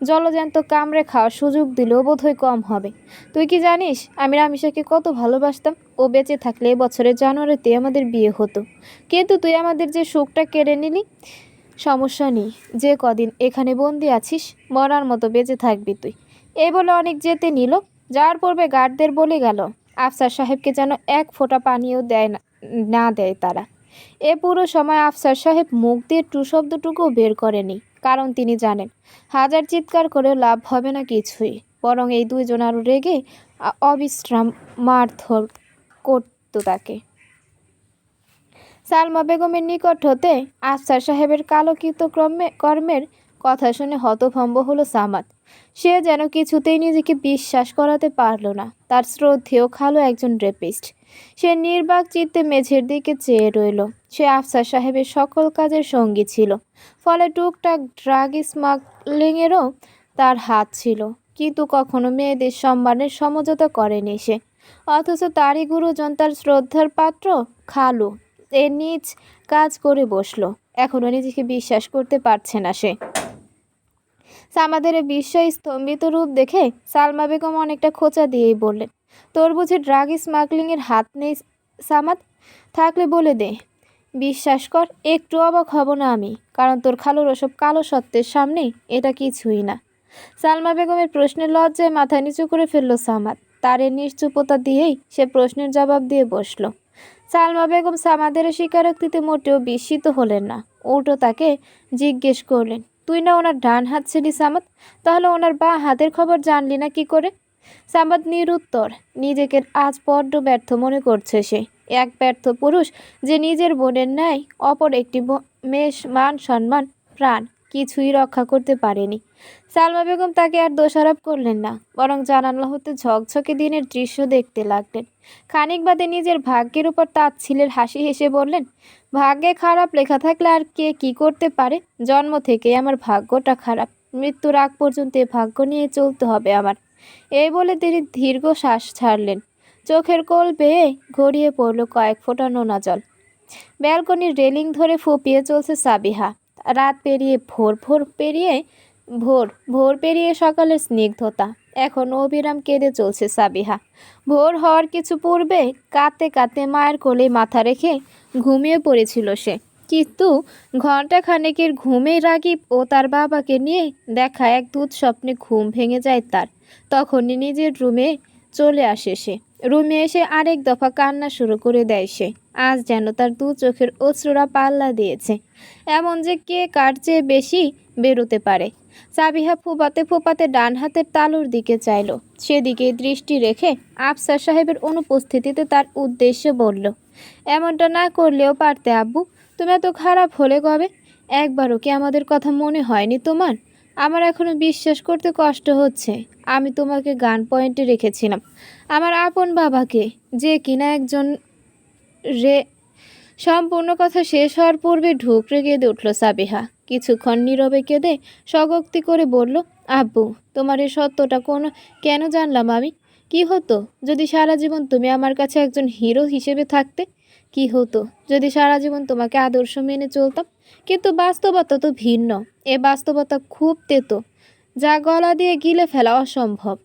জলজ্যান্ত কামড়ে খাওয়ার সুযোগ দিলেও বোধহয় কম হবে। তুই কি জানিস আমি রামেশাকে কত ভালোবাসতাম? ও বেঁচে থাকলে বছরের জানুয়ারিতে আমাদের বিয়ে হতো, কিন্তু তুই আমাদের যে সুখটা কেড়ে নিলি। সমস্যা নেই, যে কদিন এখানে বন্দি আছিস মরার মতো বেঁচে থাকবি তুই। এই বলে অনেক যেতে নিল। যাওয়ার পূর্বে গার্ডদের বলে গেল, আফসার সাহেবকে যেন এক ফোঁটা পানিও না দেয় তারা। এ পুরো সময় আফসার সাহেব মুখ দিয়ে টু শব্দটুকুও বের করেনি, কারণ তিনি জানেন হাজার চিৎকার করেও লাভ হবে না কিছুই, বরং এই দুইজন আরও রেগে অবিশ্রাম মারধর করত তাকে। সালমা বেগমের নিকট হতে আফসার সাহেবের কালকৃত কর্মের কথা শুনে হতভম্ব হলো সামাদ। সে যেন কিছুতেই নিজেকে বিশ্বাস করাতে পারল না তার শ্রদ্ধেয় খালু একজন রেপিস্ট। সে নির্বাক চিত্তে মেঝের দিকে চেয়ে রইল। সে আফসার সাহেবের সকল কাজের সঙ্গী ছিল, ফলে টুকটাক ড্রাগ স্মাগলিংয়েরও তার হাত ছিল, কিন্তু কখনো মেয়েদের সম্মানের সমঝোতা করেনি সে। অথচ তারই গুরুজন, তার শ্রদ্ধার পাত্র খালু এর নিজ কাজ করে বসলো। এখনও নিজেকে বিশ্বাস করতে পারছে না সে। সামাদের বিস্ময় স্তম্ভিত রূপ দেখে সালমা বেগম অনেকটা খোঁচা দিয়েই বললেন, তোর বুঝি ড্রাগ স্মাগলিংয়ের হাত নেই সামাদ? থাকলে বলে দে, বিশ্বাস কর একটু অবাক হব না আমি, কারণ তোর খালুর ওসব কালো সত্যের সামনে এটা কিছুই না। সালমা বেগমের প্রশ্নের লজ্জায় মাথা নিচু করে ফেলল সামাদ। তার এ নিশ্চুপতা দিয়েই সে প্রশ্নের জবাব দিয়ে বসল। সালমা বেগম সামাদের স্বীকারোক্তিতে মোটেও বিস্মিত হলেন না, উল্টো তাকে জিজ্ঞেস করলেন, তুই না ওনার ডান হাত ছিলি সামাদ, তাহলে ওনার বাঁ হাতের খবর জানলি না কি করে? সামাদ নিরুত্তর। নিজেকে আজ বড্ড ব্যর্থ মনে করছে সে। এক ব্যর্থ পুরুষ যে নিজের বোনের ন্যায় অপর একটি মেয়ের মান সম্মান প্রাণ কিছুই রক্ষা করতে পারেনি। সালমা বেগম তাকে আর দোষারোপ করলেন না, বরং জানালা হতে ঝকঝকে দিনের দৃশ্য দেখতে লাগলেন। খানিক বাদে নিজের ভাগ্যের উপর তাচ্ছিলের হাসি হেসে বললেন, ভাগ্যে খারাপ লেখা থাকলে আর কে কি করতে পারে? জন্ম থেকে আমার ভাগ্যটা খারাপ, মৃত্যুর আগ পর্যন্ত এ ভাগ্য নিয়ে চলতে হবে আমার। এই বলে তিনি দীর্ঘ শ্বাস ছাড়লেন। চোখের কোল বেয়ে গড়িয়ে পড়ল কয়েক ফোঁটা নোনা জল। ব্যালকনির রেলিং ধরে ফুপিয়ে চলছে সাবিহা। রাত পেরিয়ে ভোর পেরিয়ে সকালের স্নিগ্ধতা। এখন অবিরাম কেঁদে চলছে সাবিহা। ভোর হওয়ার কিছু পূর্বে কাঁদতে কাঁদতে মায়ের কোলে মাথা রেখে ঘুমিয়ে পড়েছিল সে, কিন্তু ঘণ্টাখানেকের ঘুমেই রাগীব ও তার বাবাকে নিয়ে দেখা এক দুঃস্বপ্নে ঘুম ভেঙে যায় তার। তখনই নিজের রুমে চলে আসে সে। রুমে এসে আরেক দফা কান্না শুরু করে দেয় সে। আজ যেন তার দু চোখের অশ্রুরা পাল্লা দিয়েছে, এমন যে কে কার চেয়ে বেশি বেরোতে পারে। সাবিহা ফোপাতে ফোপাতে ডান হাতের তালুর দিকে চাইল। সেদিকে দৃষ্টি রেখে আফসার সাহেবের অনুপস্থিতিতে তার উদ্দেশ্যে বলল, এমনটা না করলেও পারতে আব্বু, তুমি এত খারাপ হলে কবে? একবারও কি আমাদের কথা মনে হয়নি তোমার? আমার এখনো বিশ্বাস করতে কষ্ট হচ্ছে আমি তোমাকে গান পয়েন্টে রেখেছিলাম, আমার আপন বাবাকে, যে কিনা একজন রে। সম্পূর্ণ কথা শেষ হওয়ার পূর্বে ঢুকরে কেঁদে উঠল সাবিহা। কিছুক্ষণ নীরবে কেঁদে স্বগক্তি করে বলল, আব্বু, তোমার এই সত্যটা কেন জানলাম আমি? কি হতো যদি সারা জীবন তুমি আমার কাছে একজন হিরো হিসেবে থাকতে? কি হতো যদি সারা জীবন তোমাকে আদর্শ মেনে চলতাম? কিন্তু বাস্তবতা তো ভিন্ন। এ বাস্তবতা খুব তেতো, যা গলা দিয়ে গিলে ফেলা অসম্ভব।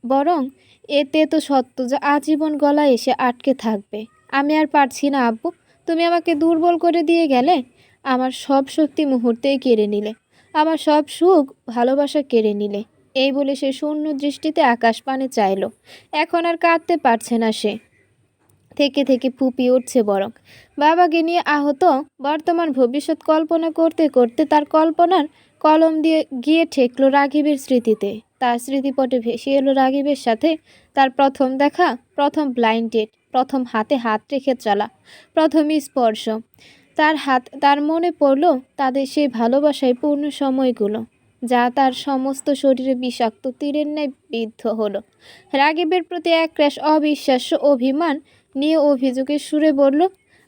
বরং এতে তো সত্য যা আজীবন গলায় এসে আটকে থাকবে। আমি আর পারছি না আব্বু, তুমি আমাকে দুর্বল করে দিয়ে গেলে। আমার সব শক্তি মুহূর্তেই কেড়ে নিলে, আমার সব সুখ ভালোবাসা কেড়ে নিলে। এই বলে সে শূন্য দৃষ্টিতে আকাশ পানে চাইল। এখন আর কাঁদতে পারছে না সে, থেকে থেকে ফুপিয়ে উঠছে বরং। বাবাকে নিয়ে আহত বর্তমান ভবিষ্যৎ কল্পনা করতে করতে তার কল্পনার কলম দিয়ে গিয়ে ঠেকলো রাগীবের স্মৃতিতে। তার স্মৃতিপটে ভেসে এলো রাগীবের সাথে তার প্রথম দেখা, প্রথম ব্লাইন্ড ডেট, প্রথম হাতে হাত রেখে চলা, প্রথম স্পর্শ। তার মনে পড়ল তাদের সেই ভালোবাসায় পূর্ণ সময়গুলো, যা তার সমস্ত শরীরে বিষাক্ত তীরের ন্যায় বিদ্ধ হলো। রাগীবের প্রতি এক ক্র্যাশ অবিশ্বাস্য অভিমান নিয়ে অভিযোগের সুরে বলল,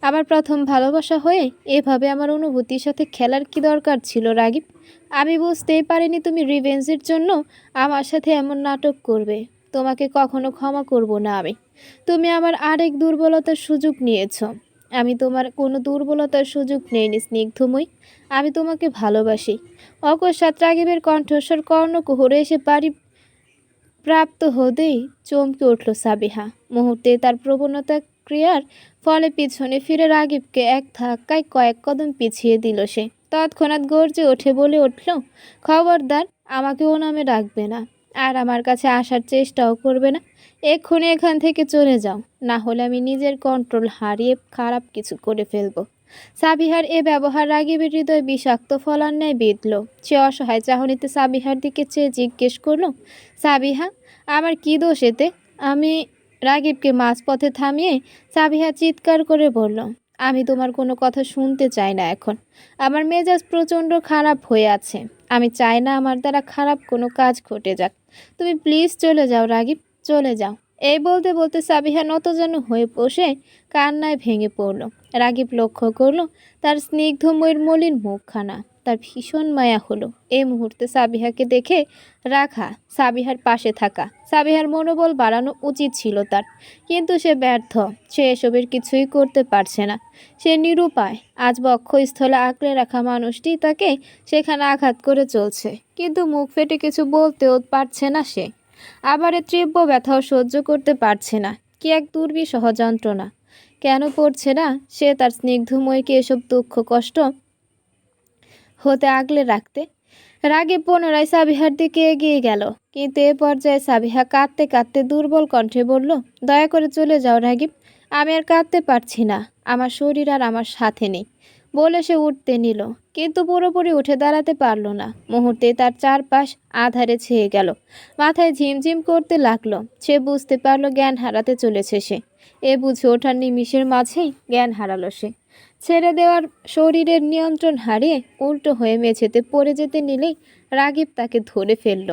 আমার প্রথম ভালোবাসা হয়ে এভাবে আমার অনুভূতির সাথে খেলার কি দরকার ছিল রাগীব? আমি বুঝতেই পারিনি তুমি রিভেঞ্জের জন্য আমার সাথে এমন নাটক করবে। তোমাকে কখনো ক্ষমা করব না আমি। তুমি আমার আরেক দুর্বলতার সুযোগ নিয়েছ। আমি তোমার কোনো দুর্বলতার সুযোগ নেইনি স্নিগ্ধময়ী। আমি তোমাকে ভালোবাসি। অকস্মাৎ রাগীবের কণ্ঠস্বর কর্ণকুহরে এসে বাড়ি প্রাপ্ত হতেই চমকে উঠল সাবিহা। মুহূর্তে তার প্রবণতা ক্রিয়ার ফলে পিছনে ফিরে রাগীবকে এক ধাক্কায় কয়েক কদম পিছিয়ে দিল সে। তৎক্ষণাৎ গর্জে ওঠে বলে উঠল, খবরদার, আমাকে ও নামে ডাকবে না, আর আমার কাছে আসার চেষ্টাও করবে না। এক্ষুনি এখান থেকে চলে যাও, না হলে আমি নিজের কন্ট্রোল হারিয়ে খারাপ কিছু করে ফেলবো। সাবিহার এ ব্যবহার রাগীবের হৃদয় বিষাক্ত ফলার ন্যায় বিঁধল। সে অসহায় চাহনিতে সাবিহার দিকে চেয়ে জিজ্ঞেস করল, সাবিহা, আমার কি দোষ এতে? রাগীবকে মাঝপথে থামিয়ে সাবিহা চিৎকার করে বলল, আমি তোমার কোনো কথা শুনতে চাই না এখন। আমার মেজাজ প্রচণ্ড খারাপ হয়ে আছে। আমি চাই না আমার দ্বারা খারাপ কোনো কাজ ঘটে যাক। তুমি প্লিজ চলে যাও রাগীব, চলে যাও। এই বলতে বলতে সাবিহা নতজানু হয়ে বসে কান্নায় ভেঙে পড়ল। রাগীব লক্ষ্য করল তার স্নিগ্ধময়ীর মলিন মুখখানা। তার ভীষণ মায়া হলো এই মুহূর্তে সাবিহাকে দেখে রাখা, সাবিহার পাশে থাকা। সাবিহার মনোবল বাড়ানো উচিত ছিল তার, কিন্তু সে ব্যর্থ। সে এসবের কিছুই করতে পারছে না। সে নিরুপায়। আজ বক্ষস্থলে আঁকড়ে রাখা মানুষটি তাকে সেখানে আঘাত করে চলছে, কিন্তু মুখ ফেটে কিছু বলতেও পারছে না সে। আবার এ তীব্র ব্যথাও সহ্য করতে পারছে না। কি এক দুর্বিষহ যন্ত্রণা! কেন পড়ছে না সে তার স্নিগ্ধময়ীকে এসব দুঃখ কষ্ট হতে আগলে রাখতে? রাগে পুনরায় সাবিহার দিকে এগিয়ে গেল, কিন্তু এ পর্যায়ে সাবিহা কাঁদতে কাঁদতে দুর্বল কণ্ঠে বলল, দয়া করে চলে যাও রাগীব, আমি আর কাঁদতে পারছি না, আমার শরীর আর আমার সাথে নেই। বলে সে উঠতে নিল, কিন্তু পুরোপুরি উঠে দাঁড়াতে পারল না। মুহূর্তে তার চারপাশ আধারে ছেয়ে গেল। মাথায় ঝিমঝিম করতে লাগলো। সে বুঝতে পারল জ্ঞান হারাতে চলেছে সে। এ বুঝে ওঠার নিমিষের মাঝেই জ্ঞান হারালো সে। ছেড়ে দেওয়ার শরীরের নিয়ন্ত্রণ হারিয়ে উল্টো হয়ে মেঝেতে পড়ে যেতে নিলেই রাগীব তাকে ধরে ফেলল।